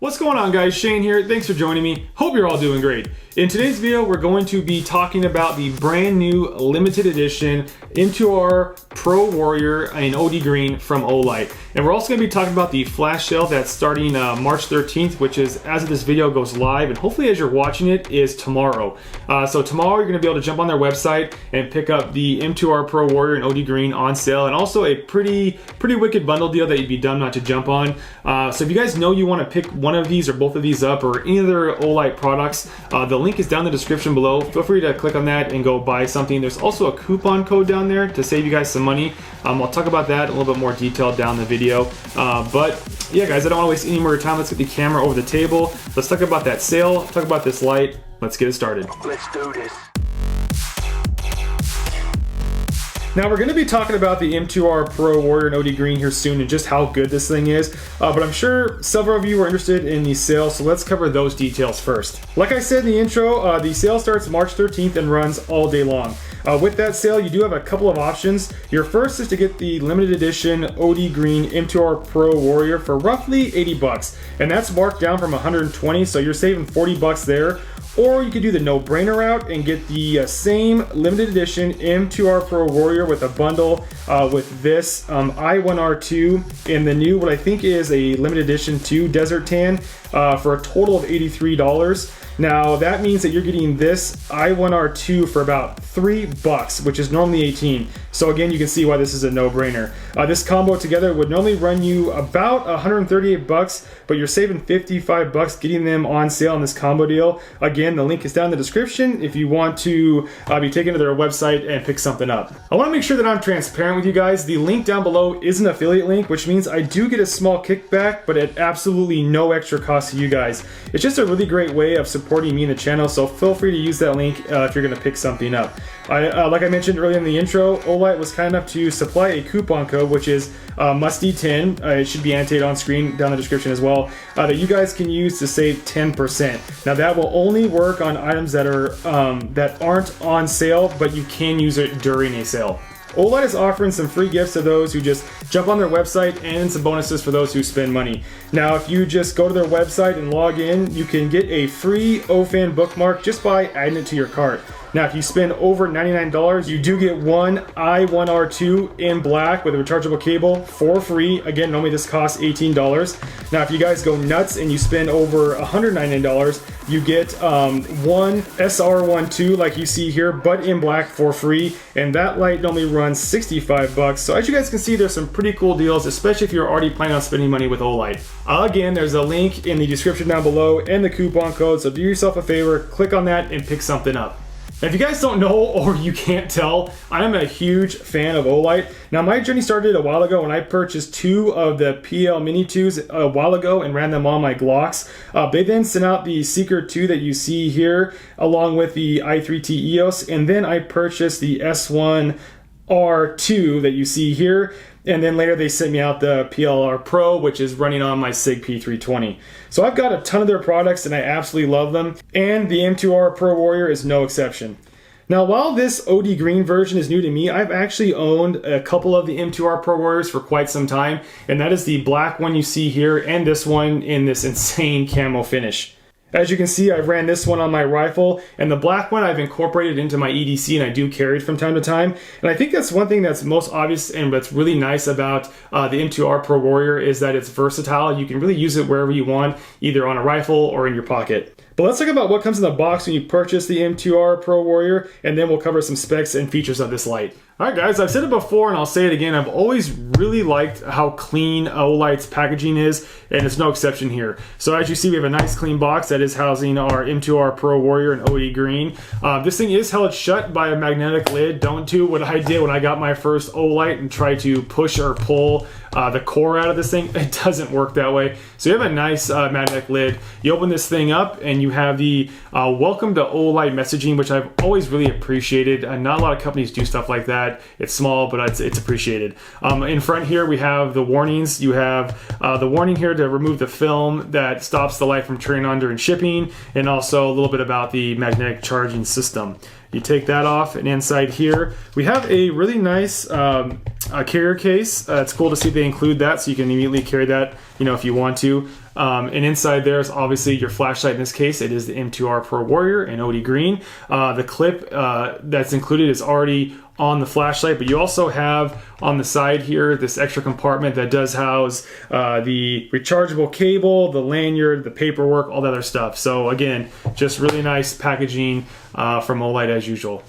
What's going on, guys? Shane here. Thanks for joining me. Hope you're all doing great. In today's video, we're going to be talking about the brand new limited edition M2R Pro Warrior in OD Green from OLIGHT. And we're also going to be talking about the flash sale that's starting March 13th, which is, as of this video goes live, and hopefully as you're watching it, is tomorrow. So tomorrow you're going to be able to jump on their website and pick up the M2R Pro Warrior in OD Green on sale, and also a pretty wicked bundle deal that you'd be dumb not to jump on. So if you guys know you want to pick one of these or both of these up, or any other OLIGHT products, the link is down in the description below. Feel free to click on that and go buy something. There's also a coupon code down there to save you guys some money. I'll talk about that in a little bit more detail down the video. But yeah, guys, I don't want to waste any more time. Let's get the camera over the table. Let's talk about that sale, talk about this light. Let's get it started. Let's do this. Now we're going to be talking about the M2R Pro Warrior in OD Green here soon and just how good this thing is, but I'm sure several of you are interested in the sale, so let's cover those details first. Like I said in the intro, the sale starts March 13th and runs all day long. With that sale, you do have a couple of options. Your first is to get the limited edition OD Green M2R Pro Warrior for roughly 80 bucks, and that's marked down from 120, so you're saving 40 bucks there. Or you could do the no-brainer route and get the same limited edition M2R Pro Warrior with a bundle with this I1R2 and the new, what I think is a limited edition 2 Desert Tan for a total of $83. Now that means that you're getting this I1R2 for about 3 bucks, which is normally 18. So again, you can see why this is a no-brainer. This combo together would normally run you about 138 bucks, but you're saving 55 bucks getting them on sale in this combo deal. Again, the link is down in the description if you want to be taken to their website and pick something up. I want to make sure that I'm transparent with you guys. The link down below is an affiliate link, which means I do get a small kickback, but at absolutely no extra cost to you guys. It's just a really great way of supporting me in the channel, so feel free to use that link if you're going to pick something up. Like I mentioned earlier in the intro, OLIGHT was kind enough to supply a coupon code, which is Musty10. It should be annotated on screen down in the description as well, that you guys can use to save 10%. Now that will only work on items that are that aren't on sale, but you can use it during a sale. OLIGHT is offering some free gifts to those who just jump on their website and some bonuses for those who spend money. Now, if you just go to their website and log in, you can get a free OFan bookmark just by adding it to your cart. Now, if you spend over $99, you do get one I1R2 in black with a rechargeable cable for free. Again, normally this costs $18. Now, if you guys go nuts and you spend over $199, you get one SR12 like you see here, but in black for free. And that light normally runs 65 bucks. So as you guys can see, there's some pretty cool deals, especially if you're already planning on spending money with OLIGHT. Again, there's a link in the description down below and the coupon code. So do yourself a favor, click on that and pick something up. Now, if you guys don't know or you can't tell, I'm a huge fan of OLIGHT. Now, my journey started a while ago when I purchased 2 of the PL Mini 2s a while ago and ran them on my Glocks. They then sent out the Seeker 2 that you see here, along with the i3T EOS, and then I purchased the S1R2 that you see here. And then later they sent me out the PLR Pro, which is running on my SIG P320. So I've got a ton of their products and I absolutely love them. And the M2R Pro Warrior is no exception. Now, while this OD Green version is new to me, I've actually owned a couple of the M2R Pro Warriors for quite some time. And that is the black one you see here and this one in this insane camo finish. As you can see, I've ran this one on my rifle, and the black one I've incorporated into my EDC, and I do carry it from time to time. And I think that's one thing that's most obvious and that's really nice about the M2R Pro Warrior is that it's versatile. You can really use it wherever you want, either on a rifle or in your pocket. But let's talk about what comes in the box when you purchase the M2R Pro Warrior, and then we'll cover some specs and features of this light. Alright guys, I've said it before and I'll say it again, I've always really liked how clean OLIGHT's packaging is, and it's no exception here. So as you see, we have a nice clean box that is housing our M2R Pro Warrior in OD Green. This thing is held shut by a magnetic lid. Don't do what I did when I got my first OLIGHT and try to push or pull the core out of this thing. It doesn't work that way. So you have a nice magnetic lid. You open this thing up and you have the welcome to OLIGHT messaging, which I've always really appreciated. Not a lot of companies do stuff like that. It's small, but it's appreciated. In front here, we have the warnings. You have the warning here to remove the film that stops the light from turning on during shipping, and also a little bit about the magnetic charging system. You take that off, and inside here, we have a really nice carrier case. It's cool to see they include that, so you can immediately carry that, if you want to. And inside there is obviously your flashlight. In this case, it is the M2R Pro Warrior in OD green. The clip that's included is already on the flashlight, but you also have on the side here this extra compartment that does house the rechargeable cable, the lanyard, the paperwork, all that other stuff. So again, just really nice packaging from OLIGHT as usual.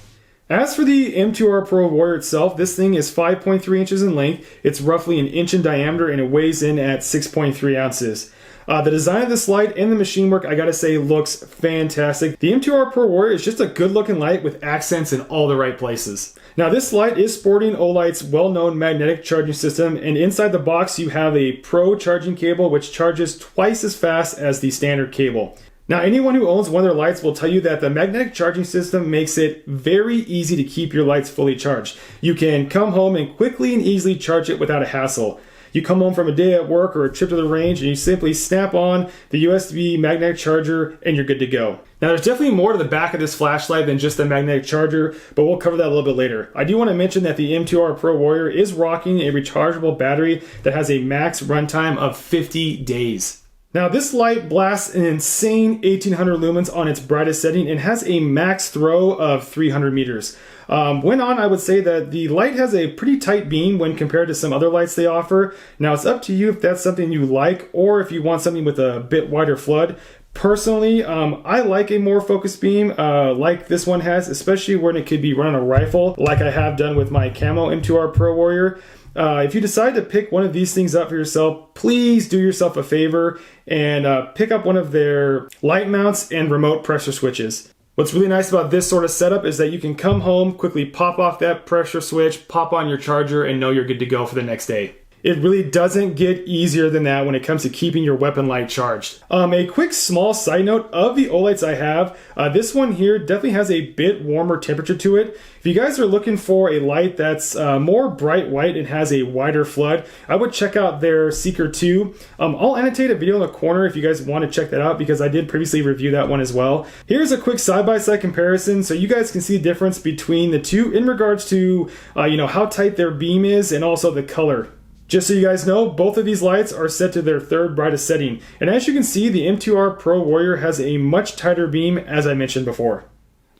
As for the M2R Pro Warrior itself, this thing is 5.3 inches in length, it's roughly an inch in diameter, and it weighs in at 6.3 ounces. The design of this light and the machine work, I gotta say, looks fantastic. The M2R Pro Warrior is just a good looking light with accents in all the right places. Now this light is sporting OLIGHT's well-known magnetic charging system, and inside the box you have a Pro charging cable which charges twice as fast as the standard cable. Now anyone who owns one of their lights will tell you that the magnetic charging system makes it very easy to keep your lights fully charged. You can come home and quickly and easily charge it without a hassle. You come home from a day at work or a trip to the range and you simply snap on the USB magnetic charger and you're good to go. Now there's definitely more to the back of this flashlight than just the magnetic charger, but we'll cover that a little bit later. I do want to mention that the M2R Pro Warrior is rocking a rechargeable battery that has a max runtime of 50 days. Now this light blasts an insane 1800 lumens on its brightest setting and has a max throw of 300 meters. When on, I would say that the light has a pretty tight beam when compared to some other lights they offer. Now it's up to you if that's something you like or if you want something with a bit wider flood. Personally, I like a more focused beam like this one has, especially when it could be run on a rifle like I have done with my Camo M2R Pro Warrior. If you decide to pick one of these things up for yourself, please do yourself a favor and pick up one of their light mounts and remote pressure switches. What's really nice about this sort of setup is that you can come home, quickly pop off that pressure switch, pop on your charger, and know you're good to go for the next day. It really doesn't get easier than that when it comes to keeping your weapon light charged. A quick small side note of the OLIGHTs I have, this one here definitely has a bit warmer temperature to it. If you guys are looking for a light that's more bright white and has a wider flood, I would check out their Seeker 2. I'll annotate a video in the corner if you guys want to check that out because I did previously review that one as well. Here's a quick side-by-side comparison so you guys can see the difference between the two in regards to how tight their beam is and also the color. Just so you guys know, both of these lights are set to their third brightest setting. And as you can see, the M2R Pro Warrior has a much tighter beam, as I mentioned before.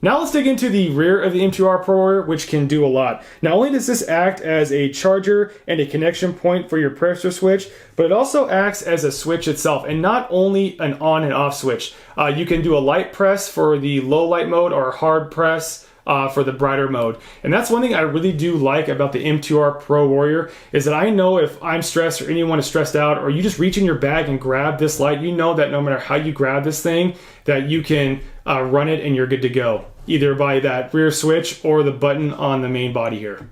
Now let's dig into the rear of the M2R Pro Warrior, which can do a lot. Not only does this act as a charger and a connection point for your pressure switch, but it also acts as a switch itself, and not only an on and off switch. You can do a light press for the low light mode or a hard press for the brighter mode. And that's one thing I really do like about the M2R Pro Warrior is that I know if I'm stressed or anyone is stressed out or you just reach in your bag and grab this light, you know that no matter how you grab this thing, that you can run it and you're good to go. Either by that rear switch or the button on the main body here.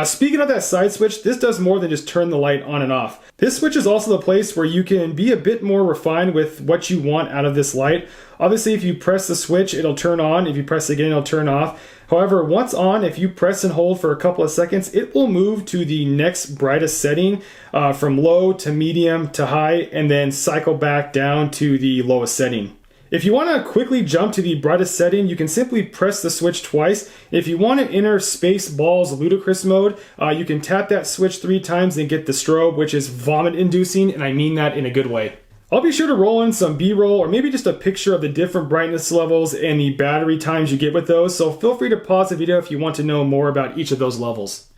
Speaking of that side switch, this does more than just turn the light on and off. This switch is also the place where you can be a bit more refined with what you want out of this light. Obviously, if you press the switch, it'll turn on. If you press it again, it'll turn off. However, once on, if you press and hold for a couple of seconds, it will move to the next brightest setting from low to medium to high, and then cycle back down to the lowest setting. If you want to quickly jump to the brightest setting, you can simply press the switch twice. If you want to enter Spaceballs Ludicrous mode, you can tap that switch 3 times and get the strobe, which is vomit inducing, and I mean that in a good way. I'll be sure to roll in some B-roll or maybe just a picture of the different brightness levels and the battery times you get with those, so feel free to pause the video if you want to know more about each of those levels.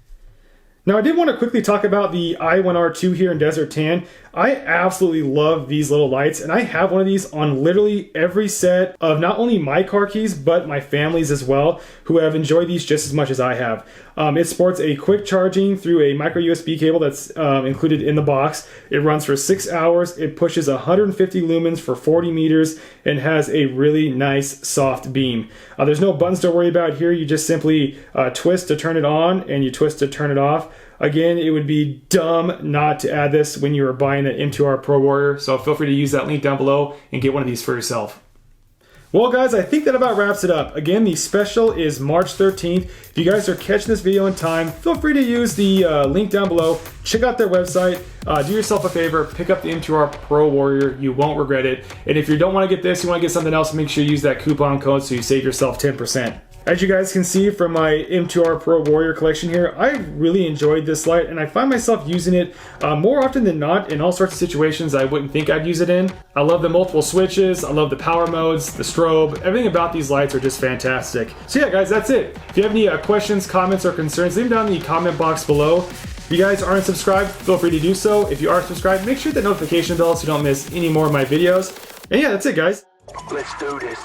Now I did want to quickly talk about the I1R2 here in Desert Tan. I absolutely love these little lights, and I have one of these on literally every set of not only my car keys, but my family's as well, who have enjoyed these just as much as I have. It sports a quick charging through a micro USB cable that's included in the box. It runs for 6 hours, it pushes 150 lumens for 40 meters, and has a really nice soft beam. There's no buttons to worry about here, you just simply twist to turn it on, and you twist to turn it off. Again, it would be dumb not to add this when you are buying the M2R Pro Warrior, so feel free to use that link down below and get one of these for yourself. Well guys, I think that about wraps it up. Again, the special is March 13th. If you guys are catching this video in time, feel free to use the link down below. Check out their website. Do yourself a favor, pick up the M2R Pro Warrior. You won't regret it. And if you don't want to get this, you want to get something else, make sure you use that coupon code so you save yourself 10%. As you guys can see from my M2R Pro Warrior collection here, I really enjoyed this light and I find myself using it more often than not in all sorts of situations I wouldn't think I'd use it in. I love the multiple switches, I love the power modes, the strobe, everything about these lights are just fantastic. So yeah guys, that's it. If you have any questions, comments, or concerns, leave them down in the comment box below. If you guys aren't subscribed, feel free to do so. If you are subscribed, make sure the notification bell so you don't miss any more of my videos. And yeah, that's it guys. Let's do this.